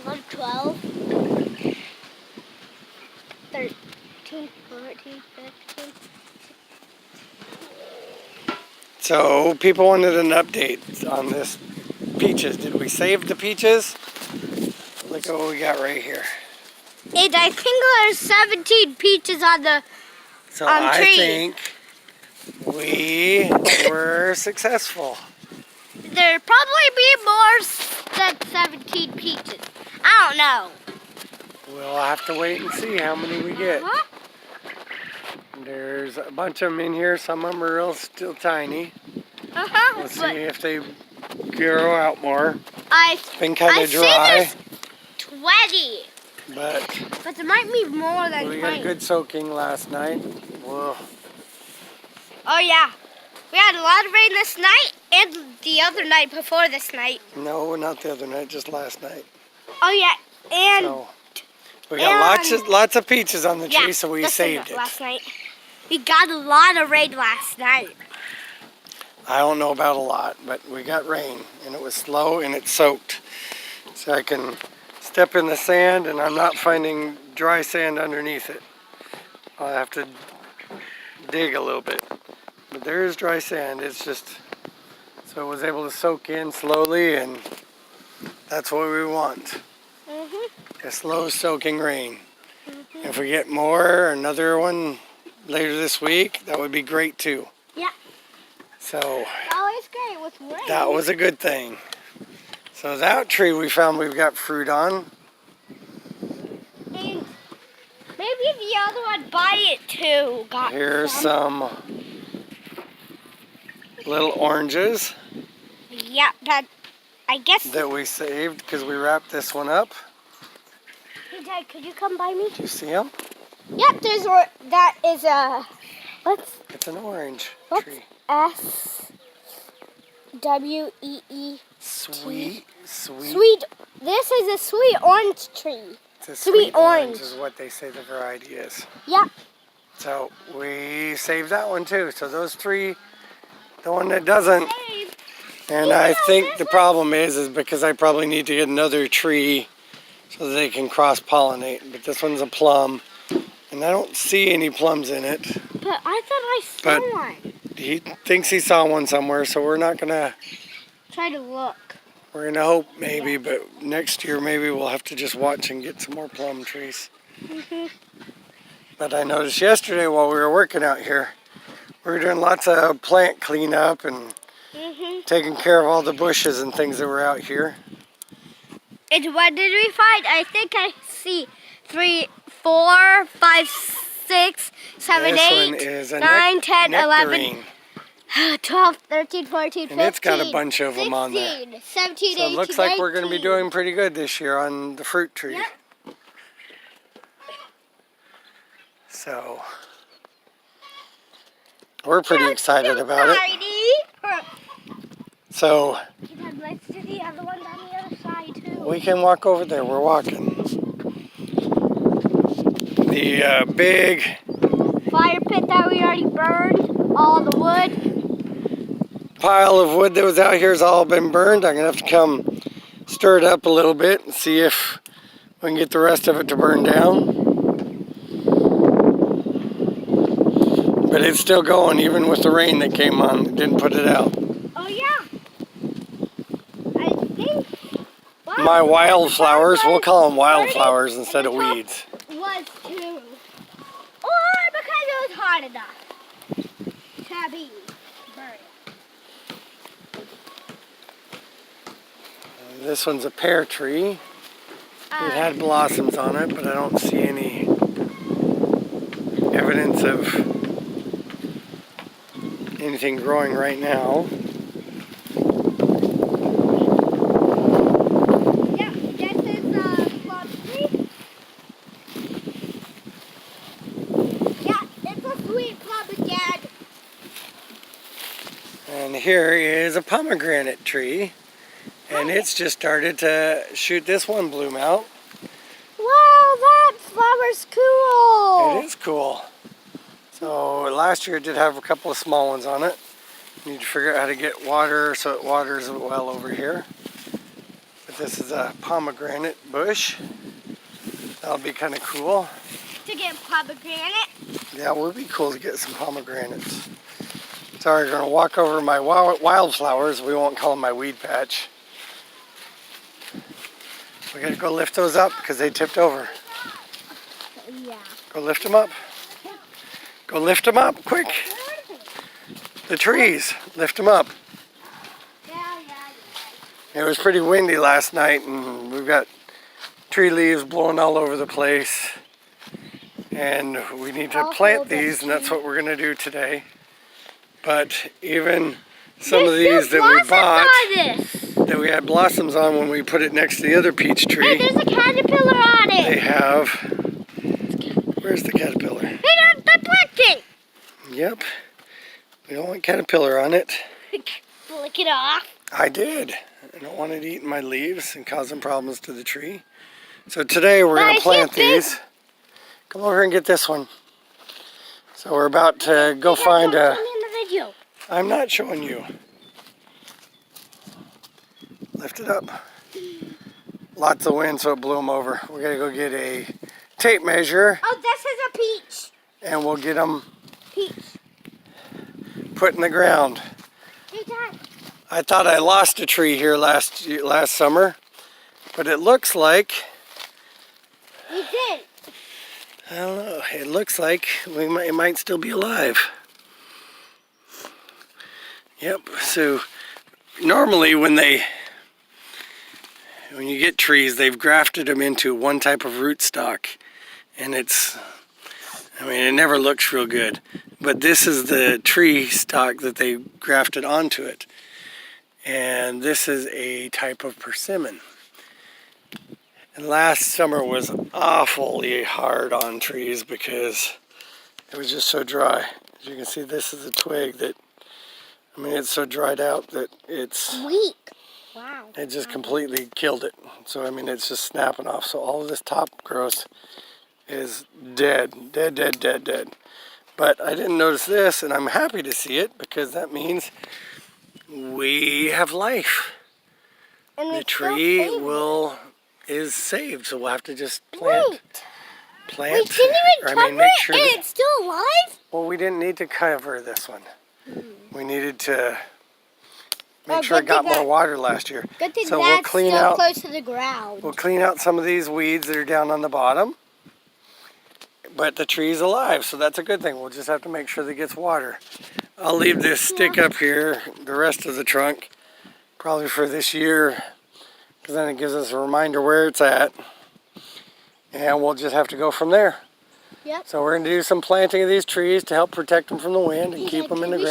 11, 12, 13, 14, 15. So people wanted an update on this peaches. Did we save the peaches? Look at what we got right here. And I think there's 17 peaches on the So tree. I think we were successful. There'll probably be more than 17 peaches. I don't know. We'll have to wait and see how many we get. Huh? There's a bunch of them in here. Some of them are still tiny. We'll see if they grow out more. It's been kind of dry. See there's 20. But there might be more than 20. We got a good soaking last night. Whoa. Oh yeah. We had a lot of rain this night and the other night before this night. No, not the other night, just last night. Oh yeah, and so, we got lots of peaches on the tree, so we saved it. Last night. We got a lot of rain last night. I don't know about a lot, but we got rain, and it was slow and it soaked. So I can step in the sand, and I'm not finding dry sand underneath it. I'll have to dig a little bit. But there is dry sand. It's just, so it was able to soak in slowly, and that's what we want. A slow soaking rain. If we get more, another one later this week, that would be great too. Yeah. So always great with rain. That was a good thing. So that tree we found we've got fruit on. And maybe the other one by it too. Here's some little oranges. Yeah, I guess. That we saved because we wrapped this one up. Hey Dad, could you come by me? Do you see them? Yep, that is a, It's an orange tree. SWEET. Sweet. Sweet. This is a sweet orange tree. It's a sweet orange is what they say the variety is. Yeah. So we saved that one too. So those three, the one that doesn't, and I think the problem is because I probably need to get another tree so that they can cross-pollinate. But this one's a plum, and I don't see any plums in it. But I thought I saw one. He thinks he saw one somewhere, so we're not gonna try to look. We're gonna hope maybe, but next year maybe we'll have to just watch and get some more plum trees. But I noticed yesterday while we were working out here, we were doing lots of plant cleanup and taking care of all the bushes and things that were out here. And what did we find? I think I see 3, 4, 5, 6, 7, 8, 9, 10, 11, 12, 13, 14, 15, and it's got a bunch of 16, them on there. 17, so 18, it looks like 19. we're going to be doing pretty good this year on the fruit tree. Yep. So we're pretty excited about it. So let's do the other ones on the other side too. We can walk over there. We're walking. The big fire pit that we already burned, all the wood. Pile of wood that was out here has all been burned. I'm going to have to come stir it up a little bit and see if we can get the rest of it to burn down. But it's still going even with the rain that came on. It didn't put it out. Oh yeah. I think my wildflowers, we'll call them wildflowers instead of weeds. Was too. Or because it was hot enough to be burned. This one's a pear tree. It had blossoms on it, but I don't see any evidence of anything growing right now. Yeah, this is a plum tree. Yeah, it's a sweet plum again. And here is a pomegranate tree. And it's just started to shoot this one bloom out. Wow, that flower's cool. It is cool. So last year it did have a couple of small ones on it. Need to figure out how to get water so it waters well over here. But this is a pomegranate bush. That'll be kind of cool. To get pomegranate? Yeah, it would be cool to get some pomegranates. Sorry, we're going to walk over my wildflowers. We won't call them my weed patch. We got to go lift those up because they tipped over. Yeah. Go lift them up. Go lift them up, quick. The trees, lift them up. It was pretty windy last night, and we've got tree leaves blowing all over the place. And we need to plant these, and that's what we're going to do today. But even some of these that we bought, that we had blossoms on when we put it next to the other peach tree. Hey, there's a caterpillar on it. They have. Where's the caterpillar? Hey, they're planting. Yep. We don't want caterpillar on it. Lick it off. I did. I don't want it eating my leaves and causing problems to the tree. So today we're going to plant these. Come over here and get this one. So we're about to go find a... I'm not showing you. Lift it up. Lots of wind, so it blew them over. We're going to go get a tape measure. Oh, this is a peach. And we'll get them Peach. put in the ground. Hey, Dad. I thought I lost a tree here last summer, but it looks like... You did. I don't know. It looks like it might still be alive. Yep. So normally when you get trees, they've grafted them into one type of rootstock, and it never looks real good. But this is the tree stock that they grafted onto it, and this is a type of persimmon. And last summer was awfully hard on trees because it was just so dry. As you can see, this is a twig that, it's so dried out that it's weak. Wow. It just completely killed it. So, it's just snapping off. So all of this top growth is dead. But I didn't notice this, and I'm happy to see it because that means we have life. And the tree is saved, so we'll have to just plant. We didn't even cover it, and it's still alive? Well, we didn't need to cover this one. We needed to make sure it got more water last year. Good thing so that's we'll clean still out, close to the ground. We'll clean out some of these weeds that are down on the bottom. But the tree's alive, so that's a good thing. We'll just have to make sure that it gets water. I'll leave this stick up here, the rest of the trunk, probably for this year, because then it gives us a reminder where it's at. And we'll just have to go from there. Yep. So we're going to do some planting of these trees to help protect them from the wind and keep them in the ground.